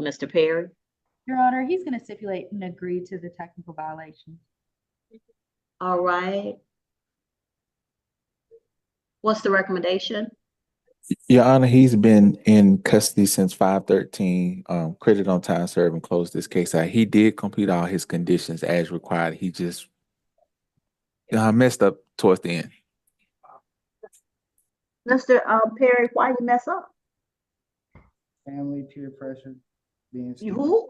Mr. Perry. Your Honor, he's going to stipulate and agree to the technical violation. All right. What's the recommendation? Your Honor, he's been in custody since 5/13. Credit on time served and closed this case out. He did complete all his conditions as required. He just messed up towards the end. Mr. Perry, why you mess up? Family peer pressure, being You stupid. who?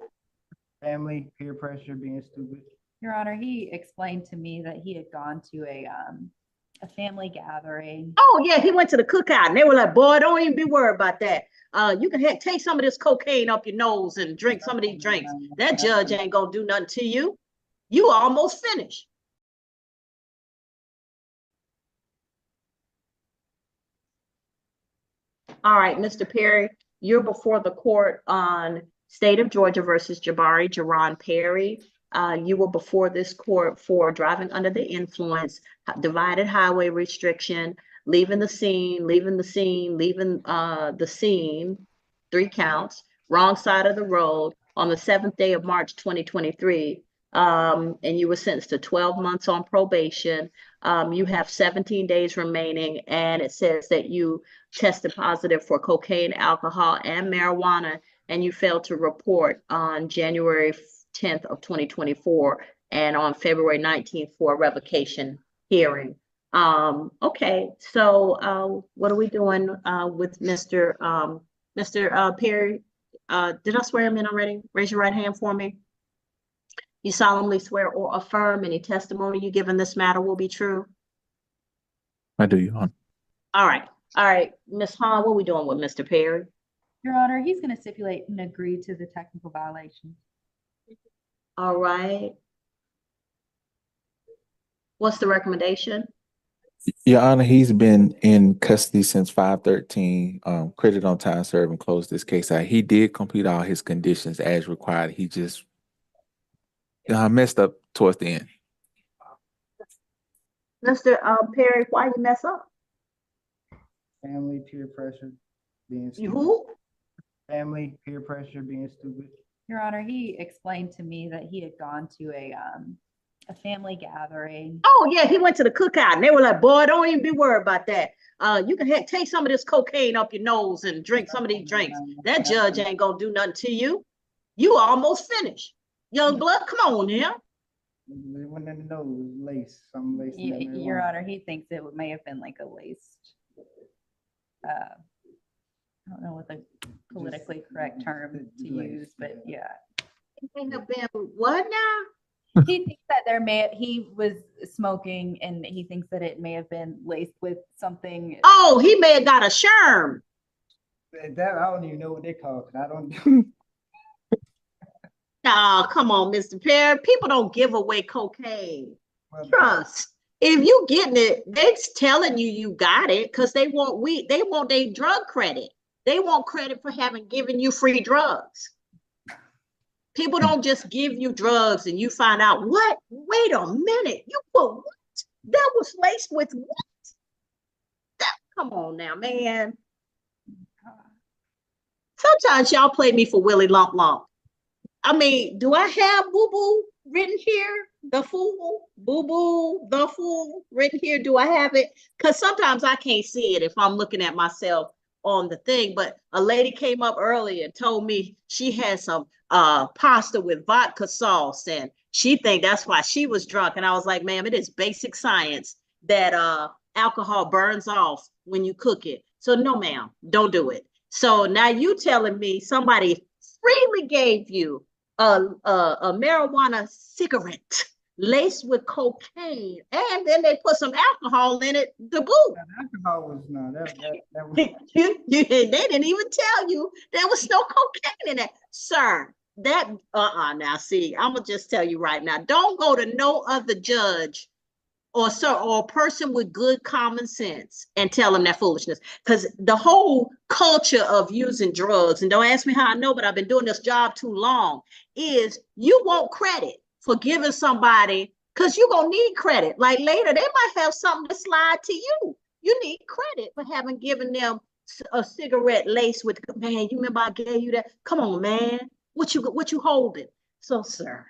Family peer pressure, being stupid. Your Honor, he explained to me that he had gone to a family gathering. Oh yeah, he went to the cookout and they were like, boy, don't even be worried about that. You can take some of this cocaine up your nose and drink some of these drinks. That judge ain't gonna do nothing to you. You almost finished. All right, Mr. Perry, you're before the court on State of Georgia versus Jabari Jerron Perry. You were before this court for driving under the influence, divided highway restriction, leaving the scene, leaving the scene, 3 counts, wrong side of the road on the 7th day of March 2023. And you were sentenced to 12 months on probation. You have 17 days remaining, and it says that you tested positive for cocaine, alcohol, and marijuana, and you failed to report on January 10th of 2024 and on February 19th for a revocation hearing. Okay, so what are we doing with Mr. Perry? Did I swear him in already? Raise your right hand for me. You solemnly swear or affirm any testimony you give in this matter will be true? I do, Your Honor. All right, Ms. Hahn, what are we doing with Mr. Perry? Your Honor, he's going to stipulate and agree to the technical violation. All right. What's the recommendation? Your Honor, he's been in custody since 5/13. Credit on time served and closed this case out. He did complete all his conditions as required. He just messed up towards the end. Mr. Perry, why you mess up? Family peer pressure, being You stupid. who? Family peer pressure, being stupid. Your Honor, he explained to me that he had gone to a family gathering. Oh yeah, he went to the cookout and they were like, boy, don't even be worried about that. You can take some of this cocaine up your nose and drink some of these drinks. That judge ain't gonna do nothing to you. You almost finished. Young blood, come on now. It went in the nose, lace, some lace. Your Honor, he thinks it may have been like a laced. I don't know what the politically correct term to use, but yeah. It may have been what now? He thinks that he was smoking and he thinks that it may have been laced with something. Oh, he may have got a sherm. That I don't even know what they call it. I don't. Oh, come on, Mr. Perry. People don't give away cocaine. Trust. If you getting it, they're telling you got it because they want their drug credit. They want credit for having given you free drugs. People don't just give you drugs and you find out what? Wait a minute. You put what? That was laced with what? Come on now, man. Sometimes y'all play me for Willie Lump Lump. I mean, do I have boo boo written here? The fool, boo boo, the fool written here. Do I have it? Because sometimes I can't see it if I'm looking at myself on the thing. But a lady came up earlier and told me she had some pasta with vodka sauce, and she think that's why she was drunk. And I was like, ma'am, it is basic science that alcohol burns off when you cook it. So no, ma'am, don't do it. So now you telling me somebody freely gave you a marijuana cigarette laced with cocaine, and then they put some alcohol in it to boot. Alcohol was no, that was. They didn't even tell you there was no cocaine in it, sir. That now see, I'm gonna just tell you right now, don't go to no other judge or a person with good common sense and tell them that foolishness, because the whole culture of using drugs, and don't ask me how I know, but I've been doing this job too long, is you want credit for giving somebody, because you're gonna need credit. Like later, they might have something to slide to you. You need credit for having given them a cigarette laced with, man, you remember I gave you that? Come on, man. What you holding? So, sir,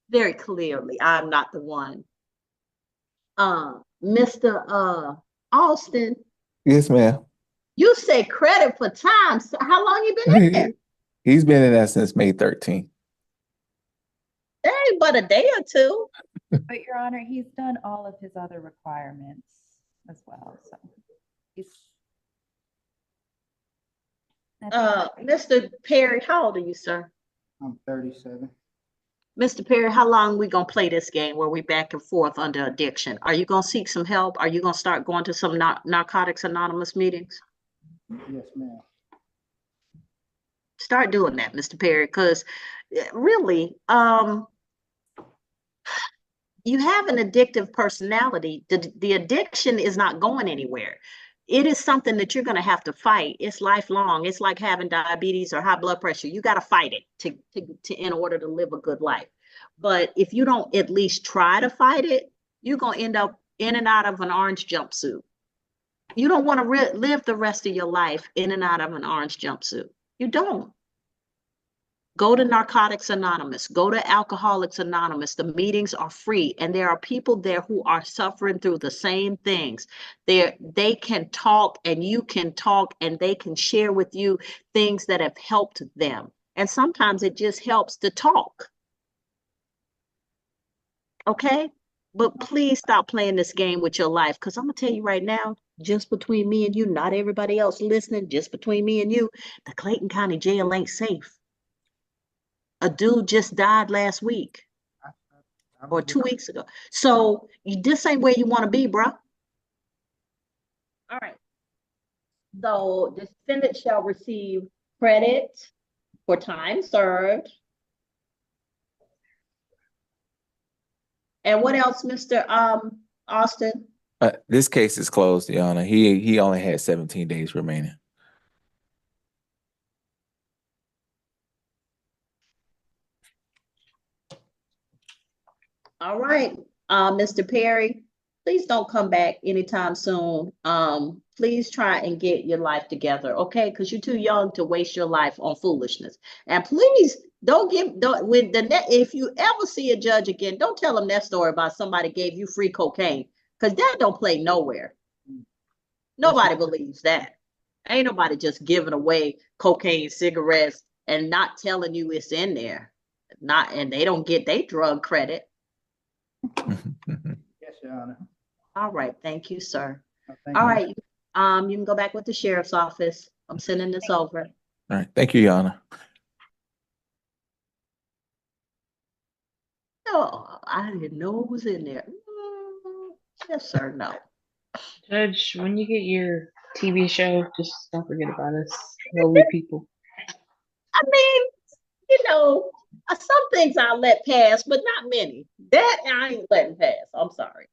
very clearly, I'm not the one. Mr. Austin, Yes, ma'am. you say credit for time. So how long you been in there? He's been in that since May 13th. That ain't but a day or two. But Your Honor, he's done all of his other requirements as well, so he's. Mr. Perry, how old are you, sir? I'm 37. Mr. Perry, how long we gonna play this game where we back and forth under addiction? Are you gonna seek some help? Are you gonna start going to some Narcotics Anonymous meetings? Yes, ma'am. Start doing that, Mr. Perry, because really, you have an addictive personality. The addiction is not going anywhere. It is something that you're going to have to fight. It's lifelong. It's like having diabetes or high blood pressure. You got to fight it to in order to live a good life. But if you don't at least try to fight it, you're going to end up in and out of an orange jumpsuit. You don't want to live the rest of your life in and out of an orange jumpsuit. You don't. Go to Narcotics Anonymous, go to Alcoholics Anonymous. The meetings are free, and there are people there who are suffering through the same things. They can talk, and you can talk, and they can share with you things that have helped them. And sometimes it just helps to talk. Okay? But please stop playing this game with your life, because I'm going to tell you right now, just between me and you, not everybody else listening, just between me and you, the Clayton County Jail ain't safe. A dude just died last week or 2 weeks ago. So this ain't where you want to be, bro. All right. So the defendant shall receive credit for time served. And what else, Mr. Austin? This case is closed, Your Honor. He only had 17 days remaining. All right, Mr. Perry, please don't come back anytime soon. Please try and get your life together, okay? Because you're too young to waste your life on foolishness. And please don't if you ever see a judge again, don't tell them that story about somebody gave you free cocaine, because that don't play nowhere. Nobody believes that. Ain't nobody just giving away cocaine, cigarettes, and not telling you it's in there. And they don't get their drug credit. Yes, Your Honor. All right, thank you, sir. Thank All you. right, you can go back with the sheriff's office. I'm sending this over. All right. Thank you, Your Honor. No, I didn't know it was in there. Yes, sir, no. Judge, when you get your TV show, just don't forget about us, lowly people. I mean, some things I'll let pass, but not many. That I ain't letting pass. I'm sorry.